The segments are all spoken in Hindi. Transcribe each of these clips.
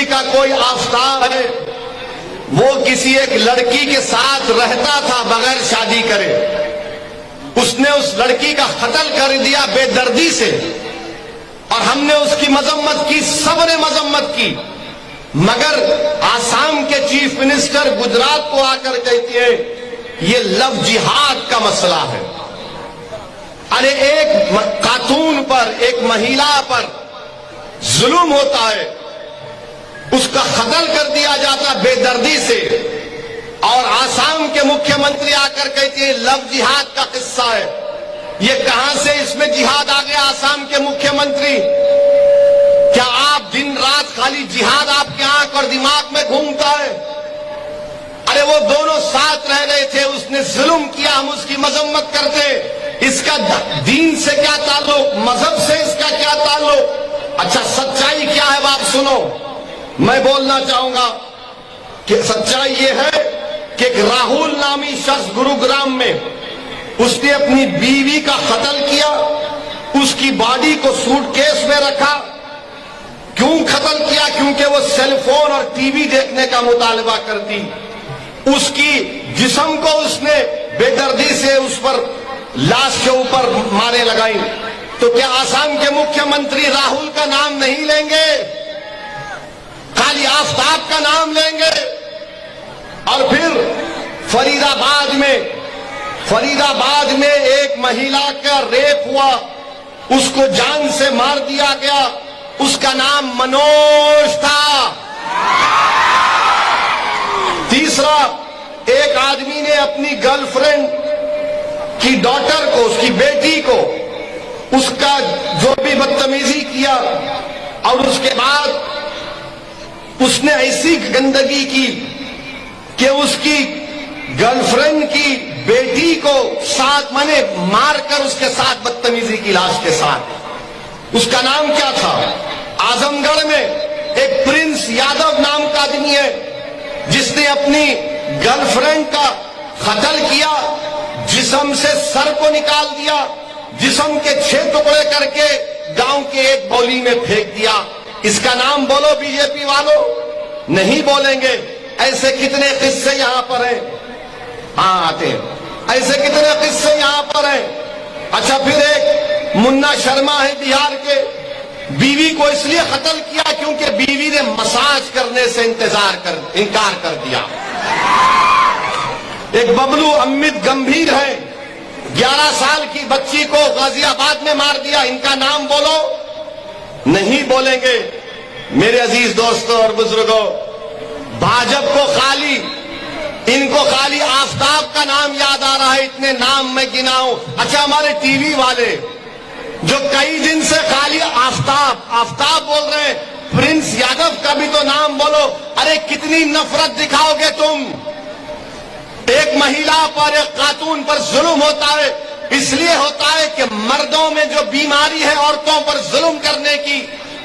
का कोई आफताब है, वो किसी एक लड़की के साथ रहता था बगैर शादी करे। उसने उस लड़की का कत्ल कर दिया बेदर्दी से, और हमने उसकी मजम्मत की, सबने मजम्मत की। मगर आसाम के चीफ मिनिस्टर गुजरात को आकर कहती है ये लव जिहाद का मसला है। अरे एक खातून पर, एक महिला पर जुल्म होता है, उसका कत्ल कर दिया जाता बेदर्दी से, और आसाम के मुख्यमंत्री आकर कहती है लव जिहाद का किस्सा है। ये कहां से इसमें जिहाद आ गया? आसाम के मुख्यमंत्री, क्या आप दिन रात खाली जिहाद आपके आंख और दिमाग में घूमता है? अरे वो दोनों साथ रह रहे थे, उसने जुल्म किया, हम उसकी मजम्मत करते। इसका दीन से क्या ताल्लुक, मजहब से इसका क्या ताल्लुक? अच्छा, सच्चाई क्या है बाप सुनो। मैं बोलना चाहूंगा कि सच्चाई ये है कि एक राहुल नामी शख्स गुरुग्राम में उसने अपनी बीवी का कत्ल किया, उसकी बॉडी को सूटकेस में रखा। क्यों कत्ल किया? क्योंकि वो सेलफोन और टीवी देखने का मुतालबा करती। उसकी जिस्म को उसने बेदर्दी से उस पर लाश के ऊपर मारे लगाई। तो क्या आसाम के मुख्यमंत्री राहुल का नाम नहीं लेंगे? खाली आफ्ताब का नाम लेंगे? और फिर फरीदाबाद में एक महिला का रेप हुआ, उसको जान से मार दिया गया, उसका नाम मनोज था। तीसरा, एक आदमी ने अपनी गर्लफ्रेंड की डॉटर को, उसकी बेटी को, उसका जो भी बदतमीजी किया, और उसके बाद उसने ऐसी गंदगी की कि उसकी गर्लफ्रेंड की बेटी को साथ माने मारकर उसके साथ बदतमीजी की, लाश के साथ। उसका नाम क्या था? आजमगढ़ में एक प्रिंस यादव नाम का आदमी है, जिसने अपनी गर्लफ्रेंड का कत्ल किया, जिस्म से सर को निकाल दिया, जिस्म के 6 टुकड़े करके गांव के एक बौली में फेंक दिया। इसका नाम बोलो बीजेपी वालों, नहीं बोलेंगे। ऐसे कितने किस्से यहां पर हैं? हाँ, आते हैं। ऐसे कितने किस्से यहां पर हैं? अच्छा, फिर एक मुन्ना शर्मा है बिहार के, बीवी को इसलिए कत्ल किया क्योंकि बीवी ने मसाज करने से इनकार कर दिया। एक बबलू अमित गंभीर है, 11 साल की बच्ची को गाजियाबाद में मार दिया। इनका नाम बोलो, नहीं बोलेंगे। मेरे अजीज दोस्तों और बुजुर्गों, भाजपा को इनको खाली आफ्ताब का नाम याद आ रहा है। इतने नाम मैं गिनाऊं। अच्छा, हमारे टीवी वाले जो कई दिन से खाली आफ्ताब बोल रहे हैं, प्रिंस यादव का भी तो नाम बोलो। अरे कितनी नफरत दिखाओगे तुम? एक महिला पर, एक खातून पर जुल्म होता है, इसलिए होता है कि मर्दों में जो बीमारी है औरतों पर जुल्म करने की,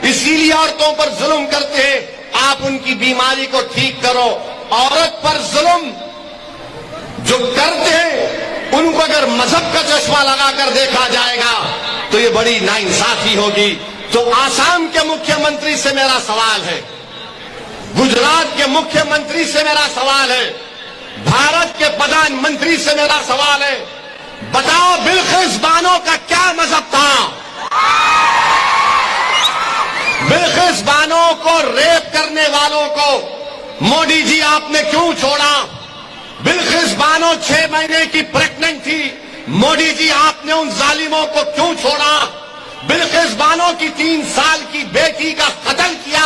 इसीलिए औरतों पर जुल्म करते हैं। आप उनकी बीमारी को ठीक करो। औरत पर जुल्म जो करते हैं, उनको अगर मजहब का चश्मा लगाकर देखा जाएगा तो ये बड़ी नाइंसाफी होगी। तो आसाम के मुख्यमंत्री से मेरा सवाल है, गुजरात के मुख्यमंत्री से मेरा सवाल है, भारत के प्रधानमंत्री से मेरा सवाल है, बताओ बिल्किस बानो का क्या मजहब था? बिल्किस बानो को रेप करने वालों को मोदी जी आपने क्यों छोड़ा? बिल्किस बानो 6 महीने की प्रेग्नेंट थी, मोदी जी आपने उन जालिमों को क्यों छोड़ा? बिल्किस बानो की 3 साल की बेटी का कत्ल किया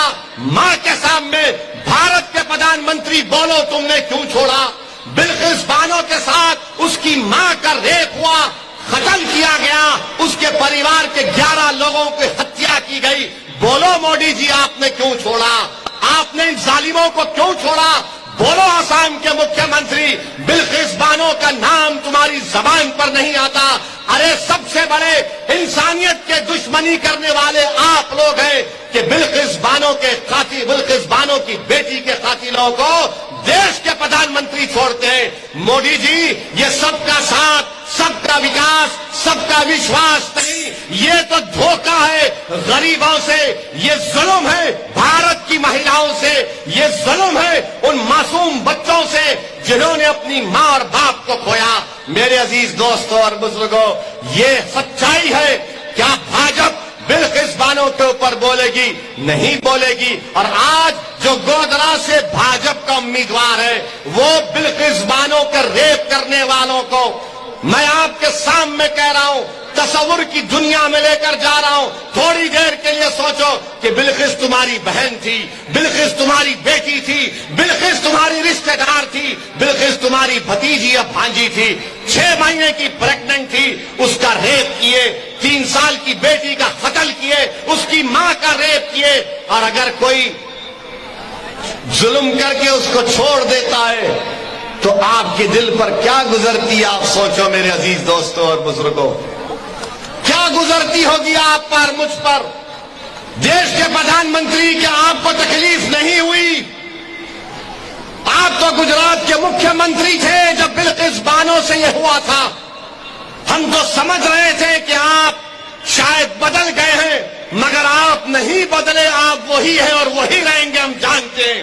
मां के सामने, भारत के प्रधानमंत्री बोलो तुमने क्यों छोड़ा? बिल्किस बानो के साथ उसकी मां का रेप हुआ, कत्ल किया गया, उसके परिवार के 11 लोगों की हत्या की गई, बोलो मोदी जी आपने क्यों छोड़ा? आपने इन जालिमों को क्यों छोड़ा? बोलो आसाम के मुख्यमंत्री, बिल्किस बानो का नाम तुम्हारी जबान पर नहीं आता। अरे सबसे बड़े इंसानियत के दुश्मनी करने वाले आप लोग हैं कि बिल्किस बानो की बेटी के कातिलों को देश के प्रधानमंत्री छोड़ते हैं। मोदी जी, ये सबका साथ, सबका विकास, सबका विश्वास नहीं, ये तो धोखा है गरीबों से, ये जुल्म है भारत की महिलाओं से, ये जुल्म है उन मासूम बच्चों से जिन्होंने अपनी मां और बाप को खोया। मेरे अजीज दोस्तों और बुजुर्गों, ये सच्चाई है। क्या भाजपा बिल्किस बानो के ऊपर बोलेगी? नहीं बोलेगी। और आज जो गोधरा से भाजपा का उम्मीदवार है वो बिल्किस बानो के रेप करने वालों को मैं आपके सामने कह रहा हूं, तस्वुर की दुनिया में लेकर जा रहा हूं। थोड़ी देर के लिए सोचो कि बिल्किस तुम्हारी बहन थी, बिल्किस तुम्हारी बेटी थी, बिल्किस तुम्हारी रिश्तेदार थी, बिल्किस तुम्हारी भतीजी या भांजी थी, 6 महीने की प्रेग्नेंट थी, उसका रेप किए, 3 साल की बेटी का कत्ल किए, उसकी मां का रेप किए। और अगर कोई जुल्म करके उसको छोड़ देता है तो आपके दिल पर क्या गुजरती, आप सोचो मेरे अजीज दोस्तों और बुजुर्गों, क्या गुजरती होगी आप पर, मुझ पर। देश के प्रधानमंत्री, क्या आपको तकलीफ नहीं हुई? आप तो गुजरात के मुख्यमंत्री थे जब बिल्किस बानो से यह हुआ था। हम तो समझ रहे थे कि आप शायद बदल गए हैं, मगर आप नहीं बदले, आप वही हैं और वही रहेंगे, हम जानते हैं।